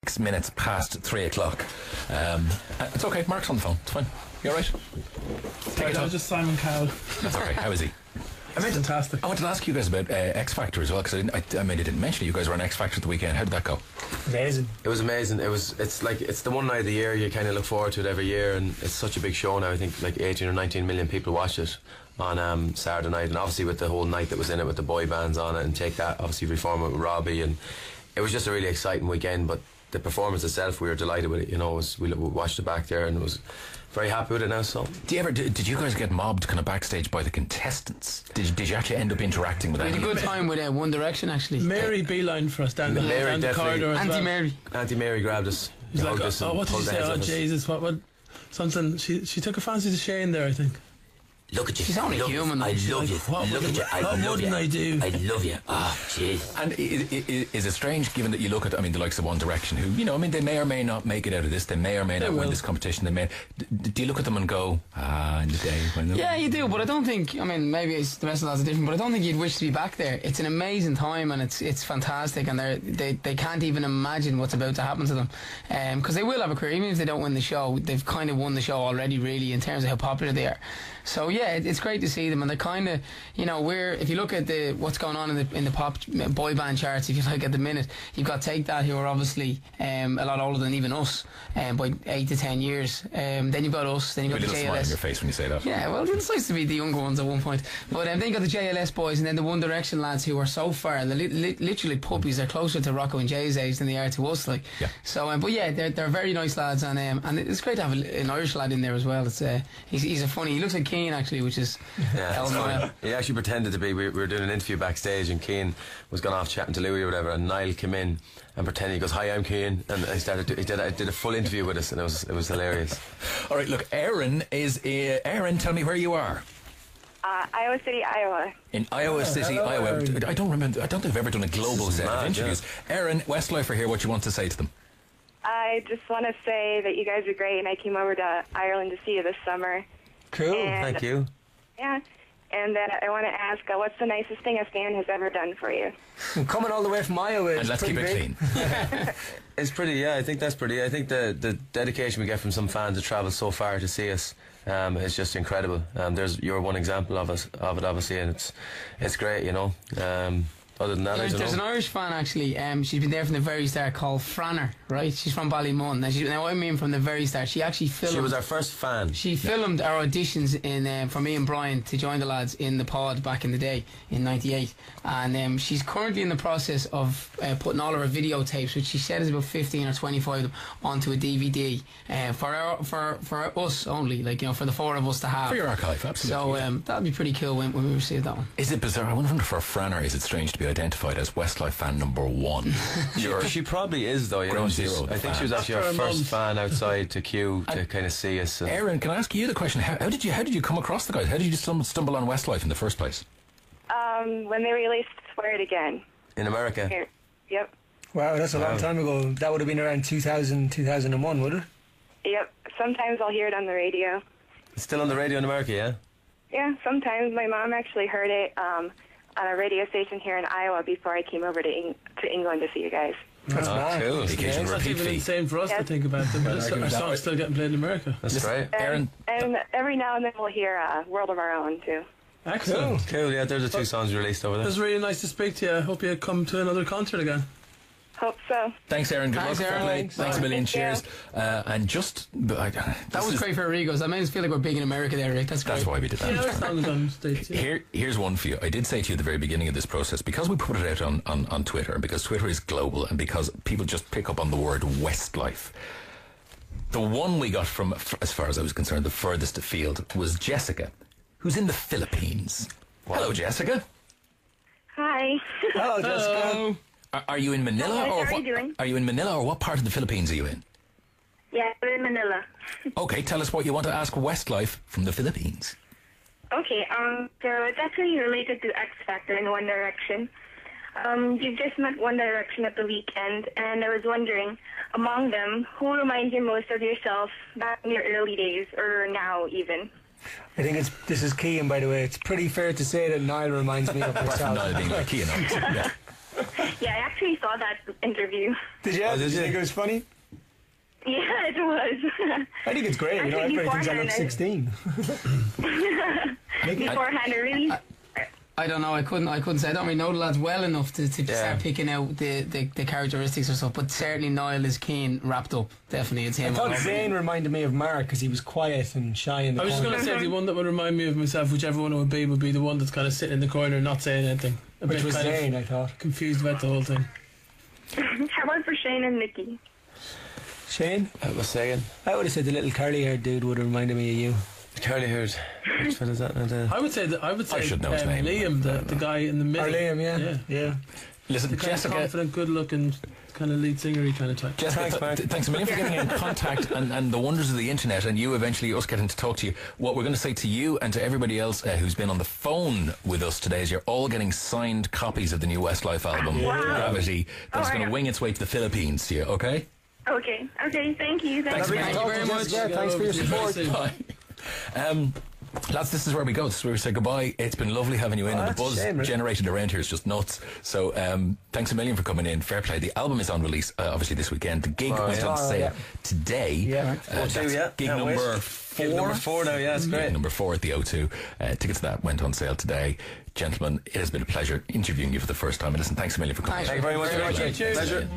6 minutes past 3 o'clock. It's okay, Mark's on the phone. It's fine. You alright? I was just Simon Cowell. That's okay. How is he? Fantastic. I wanted to ask you guys about X Factor as well, because I didn't mention it. You guys were on X Factor at the weekend. How did that go? Amazing. It was amazing. It's the one night of the year you kind of look forward to it every year, and it's such a big show now. I think like 18 or 19 million people watched it on Saturday night, and obviously with the whole night that was in it with the boy bands on it, and Take That, obviously Reform it with Robbie, and it was just a really exciting weekend. But the performance itself, we were delighted with it. We watched it back there, and it was very happy with it now. So did you guys get mobbed kind of backstage by the contestants? Did you actually end up interacting with them? We had a good time with One Direction actually. Mary beeline for us down the corridor as well. Auntie Mary grabbed us. He's like, what did she say? Oh Jesus, what something. She took a fancy to Shane there, I think. Look at you. She's only human. I love you. Look at you. What wouldn't I do? I love you. Ah, jeez. And is it strange, given that you look at, the likes of One Direction, who, they may or may not make it out of this, they may or may not win this competition, do you look at them and go, in the day when yeah, you do, but I don't think, maybe it's the rest of the lads are different, but I don't think you'd wish to be back there. It's an amazing time, and it's fantastic, and they can't even imagine what's about to happen to them, because they will have a career, even if they don't win the show. They've kind of won the show already, really, in terms of how popular they are. So yeah, it's great to see them, and they're kind of, if you look at what's going on in the pop boy band charts, if you like, at the minute, you've got Take That, who are obviously a lot older than even us, by 8 to 10 years. Then you've got us, then you've got the JLS. Smile on your face when you say that. Yeah, well, it's nice to be the younger ones at one point. But then you've got the JLS boys, and then the One Direction lads, who are so far, they're literally puppies. They're closer to Rocco and Jay's age than they are to us. Like, yeah. So, but yeah, they're very nice lads, and it's great to have an Irish lad in there as well. It's he's a funny. He looks like Keane actually, which is he actually pretended to be. We were doing an interview backstage, and Keane was gone off chatting to Louis or whatever, and Niall came in and pretended. He goes, "Hi, I'm Keane," and he did a full interview with us, and it was hilarious. All right, look, Erin is Erin. Tell me where you are. Iowa City, Iowa. In Iowa City, Iowa. Erin. I don't remember. I don't think I've ever done a global set of interviews. Yeah. Erin, Westlife are here. What you want to say to them? I just want to say that you guys are great, and I came over to Ireland to see you this summer. Cool, thank you. Yeah, and I want to ask, what's the nicest thing a fan has ever done for you? Coming all the way from Iowa, and let's keep it clean. It's pretty. Yeah, I think that's pretty. I think the dedication we get from some fans to travel so far to see us is just incredible. You're one example of it, obviously, and it's great. Other than that, there's an Irish fan actually. She's been there from the very start, called Franner. Right, she's from Ballymun. Now I mean from the very start. She actually filmed. She was our first fan. She filmed our auditions for me and Brian to join the lads in the pod back in the day in '98, and she's currently in the process of putting all of her videotapes, which she said is about 15 or 25 of them, onto a DVD for us only, for the four of us to have for your archive. Absolutely. So that'd be pretty cool when we receive that one. Is it bizarre? I wonder for a Franner, is it strange to be identified as Westlife fan number 1? She probably is though. I think she was actually our first fan outside to queue to kind of see us. Erin, can I ask you the question? How did you come across the guys? How did you stumble on Westlife in the first place? When they released "Swear It Again" in America. Here. Yep. Wow, that's a long time ago. That would have been around 2000, 2001, would it? Yep. Sometimes I'll hear it on the radio. It's still on the radio in America, yeah? Yeah, sometimes. My mom actually heard it on a radio station here in Iowa before I came over to England to see you guys. That's cool. That's even insane for us to think about them. Our song's still getting played in America. That's great. Erin. And every now and then we'll hear World of Our Own too. Excellent. Cool, yeah, there's the two songs released over there. It was really nice to speak to you. I hope you come to another concert again. Hope so. Thanks, Erin. Good luck, Erin. Thanks a million. Cheers. And just that was great for our egos. That made us feel like we're big in America there, Rick. That's great. That's why we did that. Here's one for you. I did say to you at the very beginning of this process, because we put it out on Twitter, and because Twitter is global, and because people just pick up on the word Westlife, the one we got from, as far as I was concerned, the furthest afield was Jessica, who's in the Philippines. Wow. Hello, Jessica. Hi. Hello, Jessica. Hello. Are you in Manila? How are you doing? Are you in Manila, or what part of the Philippines are you in? Yeah, we're in Manila. Okay, tell us what you want to ask Westlife from the Philippines. Okay, so it's actually related to X Factor and One Direction. You've just met One Direction at the weekend, and I was wondering, among them, who reminds you most of yourself back in your early days, or now even? I think this is Cian, by the way. It's pretty fair to say that Niall reminds me of myself. Niall being like Cian, yeah. Yeah, I actually saw that interview. Did you? Did you think it was funny? Yeah, it was. I think it's great. You know, everybody thinks I look 16. Beforehand, I really... I don't know. I couldn't say. I don't really know the lads well enough to start picking out the characteristics or stuff. But certainly Niall is keen, wrapped up. Definitely, it's him. I thought Zane reminded me of Mark because he was quiet and shy in the corner. I was just going to say the one that would remind me of myself, whichever one it would be the one that's kind of sitting in the corner, not saying anything. Which was Zane, I thought. Confused about the whole thing. How about for Shane and Nikki? Shane? I was saying. I would have said the little curly-haired dude would have reminded me of you. Curly hairs. Which fella is that? I would say I should know his name. Liam, the guy in the middle. Or Liam, yeah. Listen, the kind Jessica, of confident, good-looking, kind of lead singery kind of type. Jessica, thanks a million for getting in contact and the wonders of the internet, and you eventually us getting to talk to you. What we're going to say to you and to everybody else who's been on the phone with us today is you're all getting signed copies of the new Westlife album, Gravity, that's going to wing its way to the Philippines to you. Okay. Okay. Thank you. Thank you very much. Yeah, thanks for your support. Bye. Lads, this is where we go. This is where we say goodbye. It's been lovely having you in, and the buzz generated around here is just nuts. So thanks a million for coming in. Fair play. The album is on release obviously this weekend. The gig went on sale today. Yeah, gig number 4. Gig number 4 now, yeah, it's great. Gig number 4 at the O2. Tickets to that went on sale today. Gentlemen, it has been a pleasure interviewing you for the first time. And listen, thanks a million for coming. Thank you very much. Cheers. Pleasure.